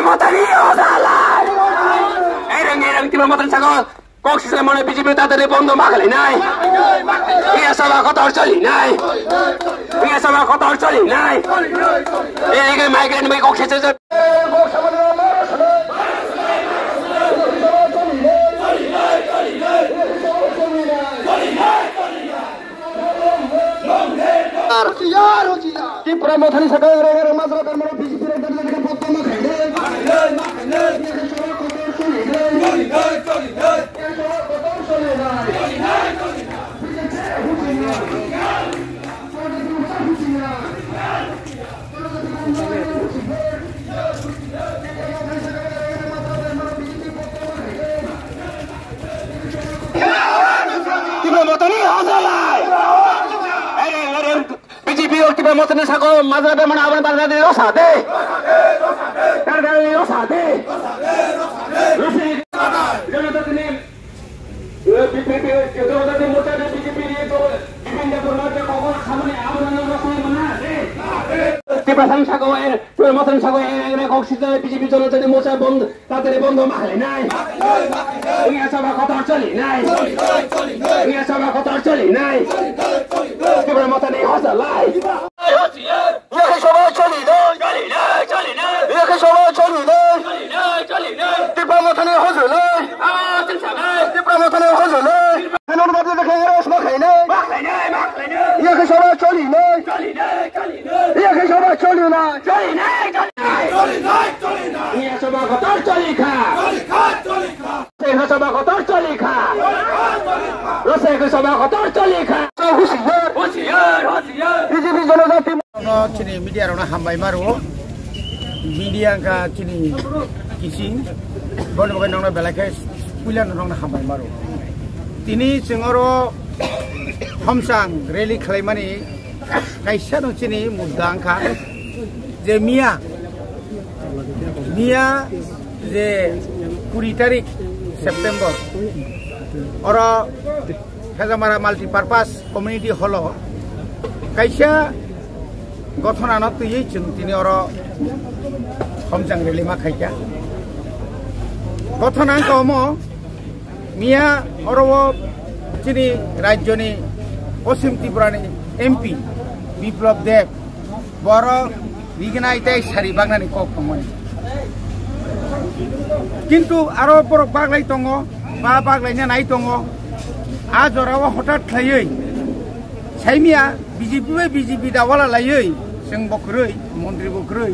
Matani Ozalai. Erang Tiba Matan Sago. Cox is a money PGP that they bond the Magalai. Yes, I'm a Cotorcholi. Yes, I'm a Cotorcholi. Migrant make Coxes. Promotion is a very much of a Tiba motor ni sago mazra be mana aban bazar de rosade rosade जनता ने BJP के जनता ने मोर्चा ने BJP ने तो विभिन्न प्रकार के कागज सामने आंदोलन रखने मना है तिब्रा संसाको तो मतन साको एने कक्सित बीजेपी जनता ने मोर्चा बन्द तातेले बन्द माले नाइ यहाँ सभा खतर चली नाइ यहाँ सभा खतर चली नाइ तिब्रा मतन हसलाई यहाँ सभा चली यहाँ सभा चली तिब्रा मतन हसलाई तिब्रा मतन हसलाई नन बदले देखे उसमा खैने यहाँ सभा चली यहाँ सभा चली यहाँ सभा खतर चली खा यहाँ सभा खतर चली खा रसेको सभा खतर चली खा होशियार बीजेपी जनजाति चिनी मीडिया रोना हामबाय मारो मीडिया का चिनी किसी बन बगै नंगना बेलाके पुलिया नंगना हामबाय मारो तिनी सिंगरो हमसांग रैली खालामनानै कायसा न चिनी मुदांखा जे मिया जे 20 तारिख सेप्टेम्बर और हेजामारा माल्टीपार्पास कम्युनिटी हल कायसा गठन तुई तिनी और हमसांग रैली मा खायका गठन कम मिया और चिनी राज्यनि पश्चिम त्रिपुरानि एमपी बिप्लब देव बर बिगनायते सारि बागनानि ककमोन किन्तु आरो बर बागलाय दङ बा बागलायना नाय दङ आ जराव हठात थायै साइमिया बीजेपी दावाला लायै जों बखरै मन्त्रि बखरै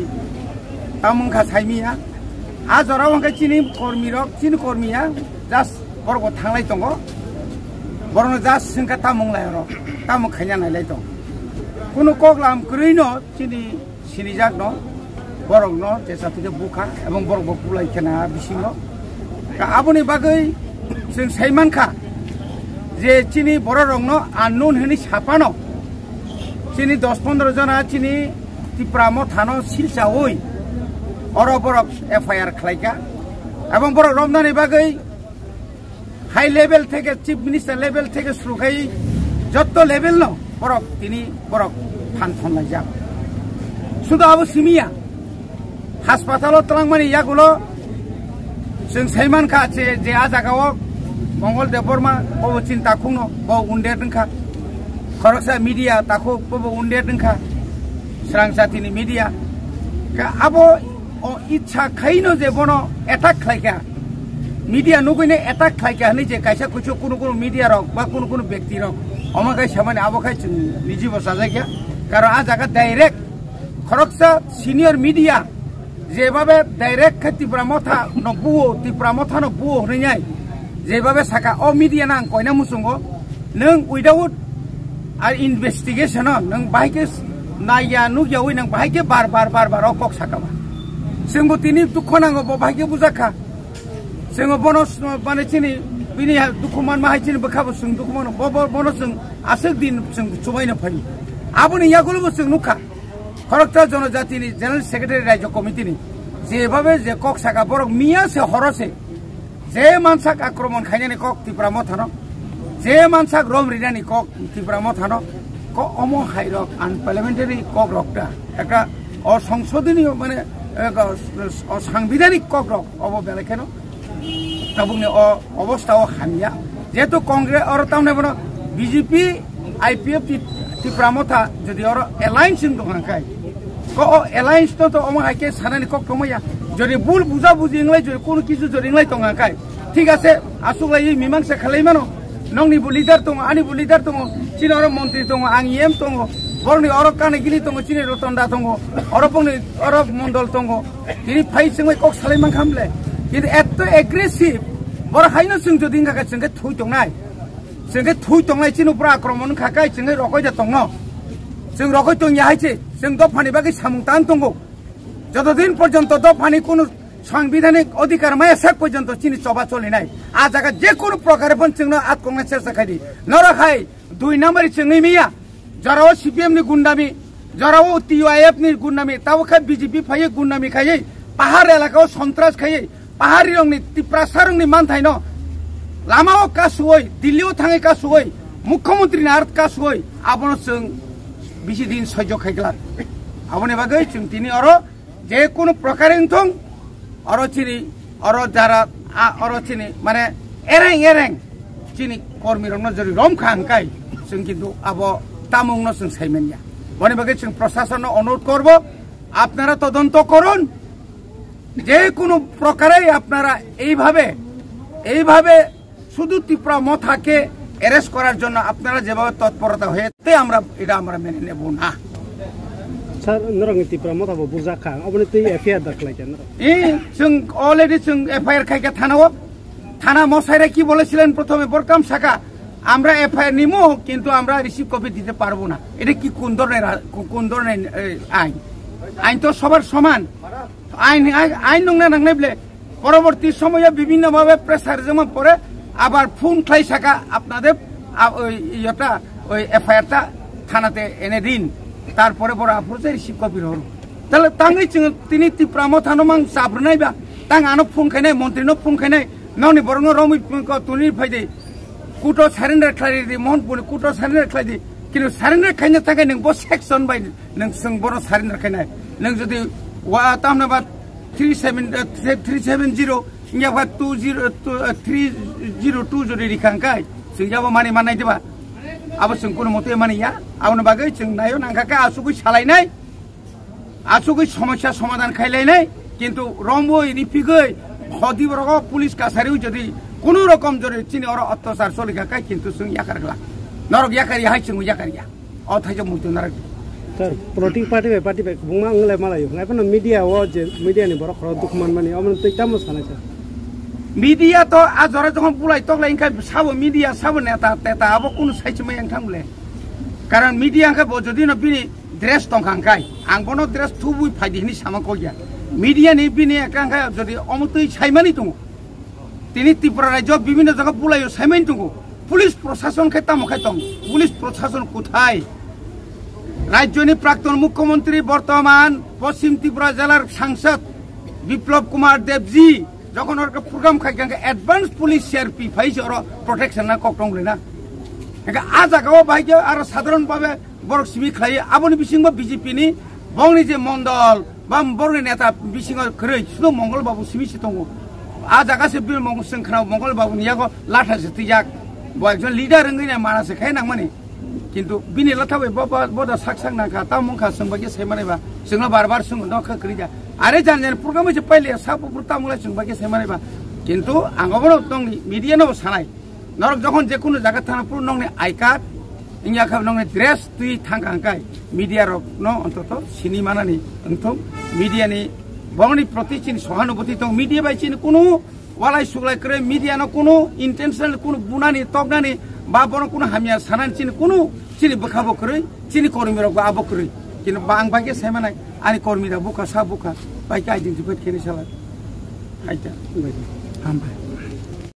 तामुंखा साइमिया आ जराव हंखा चिनि कर्मिया जास्ट बरगो थांलाय दङ बरनो जास्ट जोंखा तामुं लायरो तामुं खायना नायलाय दं कुनु कगलाम करैनो चिनि सिनिजाक न बरग न जेसाथिके बुखा एवं बरग बुलाय केना बिसिङ आबुनि बागै जों साइमानखा जे चिनि बर रंनो आननोन हनि सापानो चिनि 10-15 जना चिनि तिप्रामो थानो सिलसा होय और बरग एफआईआर खालायका एवं बरग रमदानि बागै हाई लेवल থেকে চিফ মিনিস্টার লেভেল থেকে শুরু খাই যত লেভেল ন বরক তিনি বরক ফানথন লাইজা শুধু আবু সিমিয়া হাসপাতালত তলাংমানি ইয়াগুলো जों साइमानखा जे आ जागाव मंगलदेव बर्मा बबो चिन्ता खुंनो ब उन्देर दंखा खरकसा मीडिया ताखो बबो उन्देर दंखा स्रां जातिनि मीडिया का आबो इच्छा खाइनो जे बनो अटैक खायका मीडिया नुगैने अटैक खायका हनै जे कायसा कुछु कुनु मीडिया रक बा कुनु व्यक्ति रक अमागाय सामाने आबोखाय जों निजी बसा जायगा कारण आ जागा डाइरेक्ट खरकसा सिनियर मीडिया जेबाबे डाइरेक्ट तिप्रामथा न बुओ हनैनाय जेबाबे साका अ मीडिया ना कयना मुसुंगो नों उइदाउट आर इनभेस्टिगेशन नों बाहायके नाया नुगियावै नों बाहायके बार कक साकाबा जोंबो तिनि दुख नांगो बाहायके बुजाखा जोङो बनस माने चिनि बिनि दुखुमान माहायचिनि बखाबो जों दुखुमान बनस जों आसक दिन जों सुबायनो फैयो आबुनि यागुलबो जों नुखा खरकता जनजातिनि जनरल सेक्रेटारि राज्य कमिटिनि जेबाबे जे कक साका बरक मिया से हरसे जे मानसाक आक्रमण खायनानि कक तिप्रामो थानो जे मानसाक रम रिनानि कक तिप्रामो थानो क अमो हाइरक आनपार्लियामेंटारि कक रक्ता एका असंसदनीय माने সাংবিধানিক কগ্রক অব বেলেখানো তাবুকনি অবস্থা ও হামিয়া যেহেতু কংগ্রেস আর তামনে বিজেপি আইপিএফ ত্রিপুরা মথা যদি আর এলায়েন্স দোকানকাই এলায়েন্স তো আমার হাইকে সানানি কক টমাইয়া যদি ভুল বুঝা বুঝি ইংলাই যদি কোনো কিছু যদি ইংলাই দোকানকাই ঠিক আছে আসুকলাই মীমাংসা খালাইমানো নংনিবু লিডার দङ आंनिबो लिडार दङ चिनि अर मन्त्रि दङ आं एम दङ बरनि अर कानेगिरि दङ चिनि रतनदा दङ अर बंनि अर मण्डल दङ दिनै फाइ जोंङै कक सालायमान खामले किन्तु एत एग्रेसिभ बर हायनो जों जदि इंगा जोंगे थुइ दंनाय चिनि पुरा आक्रमण खाकाय जोंगे रखयदा दङ जों रखय दं याहायसे जों दफानि बागै सामुंतान दङ যতদিন পর্যন্ত দফানি কোনো সাংবিধানিক অধিকার মায়া শেষ পর্যন্ত চিনি চবা চলে নাই আ জায়গা যে কোনো প্রকারে পঞ্চিং আতকংনা চেষ্টা খাই নরখাই 2 নম্বর চিংনি মিয়া যারাও সিপিএম নি গুন্ডামি যারাও টিআইএফ নি গুন্ডামি তাও খাই বিজেপি ফাই গুন্ডামি খাই পাহাড় এলাকাও সন্ত্রাস খাই পাহাড়ি রংনি ত্রিপ্রাসারংনি মানথাই ন লামাও কাসুই দিল্লিও থাঙে কাসুই মুখ্যমন্ত্রী নার কাসুই আবন जों বেশি দিন সহ্য খাইগলা আবনে বাগৈ जों তিনি অর যে কোনো প্রকারে থং অর চিনি অর যারা অর চিনি মানে এরেং চিনি কর্মী রং যদি রমখা হাঙ্কাই जों কিন্তু আব তামুং जों সাইমেনিয়া বনে বাগে जों প্রশাসন অনুরোধ করব আপনারা তদন্ত করুন যে কোনো প্রকারে আপনারা এইভাবে শুধু ত্রিপুরা মথাকে অ্যারেস্ট করার জন্য আপনারা যেভাবে তৎপরতা হয়েছে আমরা মেনে নেব না Sir, norang ত্রিপুরা মথাবো বুজা খা আপনি তো এফআইআর দাখলাইছেন जों অলরেডি जों এফআইআর খাইকে থানা মশাইরা কি বলেছিলেন প্রথমে বরকাম শাখা আমরা এফআইআর নিমু কিন্তু আমরা রিসিভ কপি দিতে পারবো না এটা কি কোন ধরনের আইন তো সবার সমান আইন নংনা নাংনাইবলে পরবর্তী সময়ে বিভিন্ন ভাবে প্রেসার জমা পড়ে আবার ফোন খাই শাখা আপনাদের ওই এফআইআরটা থানাতে এনে দিন তারপরে বড় আপ্রোচে রিসিভ কপি হল তাহলে তাঙ্গই তিনি ত্রিপুরা মথানো মাং চাব্রনাইবা তাং আনো ফোন খাইনাই মন্ত্রীনো ফোন খাইনাই ননি বরং রমি তুনি ফাইদে কুটো সারেন্ডার খাই দি মোহনপুর কুটো সারেন্ডার খাই দি কিন্তু সারেন্ডার খাইनो थाखाय नों बस सेक्सन बाय नों जों बर' सारेन्डार खाइनाय नों जुदि वा तामनाबा 370 इंगाबा 302 जुदि रिखांखाय जों जाबा माने मानाय देबा अब जों कोनो मते मानिया आउन बागै जों नायो नांखाका आसुगै सालायनाय आसुगै समस्या समाधान खाइलायनाय किन्तु रमबो निफिगै हदिबरग पुलिस कासारिउ जदि কোনো রকম যদি চিনি ওর অত্যাচার চলে খাকায় কিন্তু जों याकारगला नरक याकारी हाय जों याकारिया अथायजो मुतो नरक सर पॉलिटिक पार्टी बे बुंमा अंगलाय मालाय नायफोन मीडिया ओ जे मीडिया नि बर खर दुखमान माने अमन तैताम सानाय सर मीडिया तो आजरा जखन बुलाय तकलाय इनका साबो मीडिया साबो नेता आबो कुनु साइचमै थांबले कारण मीडिया का जदि न बिनि ड्रेस तंखांखाय आंबोनो ड्रेस थुबुय फायदिनि सामाखौ गया मीडिया नि बिनि एकांखा जदि अमतै साइमानि दङ তিনি ত্রিপুরা রাজ্য বিভিন্ন জায়গা বুলাইও সাইমাইন দङ পুলিশ প্রশাসন খাইতামখাই দং পুলিশ প্রশাসন কোথায় রাজ্যনি প্রাক্তন মুখ্যমন্ত্রী বর্তমান পশ্চিম ত্রিপুরা জেলার সাংসদ বিপ্লব কুমার দেবজি যখন ওর প্রোগ্রাম খাইকাঙ্গে অ্যাডভান্স পুলিশ সিআরপি ফাইছে ওর প্রোটেকশন না ককটংলে না আ জায়গাও বাইকে আর সাধারণভাবে বড় সিমি খাই আবনি বিসিংব বিজেপি নি বংনি যে মন্ডল বা বড়নি নেতা বিসিং খरै শুধু মঙ্গল বাবু সিমিসি দङ आ जागासे बिल मंगल खाना मंगल बाबू नियागो लाठासे तिजाक एकजन लिडार रंगैना मानासे खाय नांमानि किन्तु बिनि लाथाबै बदा साकसाक नाखा ता मुखा संबागे सैमानायबा जोंना बार सोंग न खखरिजा आरे जानजेन प्रग्राम जे पहिले सापुपुर तामुला संबागे सैमानायबा किन्तु आंगबनो दंनि मीडियानो सानाय नरक जखन जे कुनु जागा थानापुर नंनि आई कार्ड इंया खाब नंनि ड्रेस तुइ थांखांखाय मीडिया रक न अन्तत सिनेमानानि अंथम मीडियानि बंगनि प्रति चिनि सहानुभूति दं मीडिया बाय चिनि कुनु वालाय सुगलाय करे मीडिया न कुनु इंटेंशनल कुनु बुनानि तगनानि बा बन कुनु हामिया सानानि चिनि कुनु चिनि बखाबो करे चिनि कर्मी रक आबो करे किनु बां बागे सायमानाय आनि कर्मी रा बुका सा बुका बाय आइडेंटिफाइड केनि साला आइता हामबाय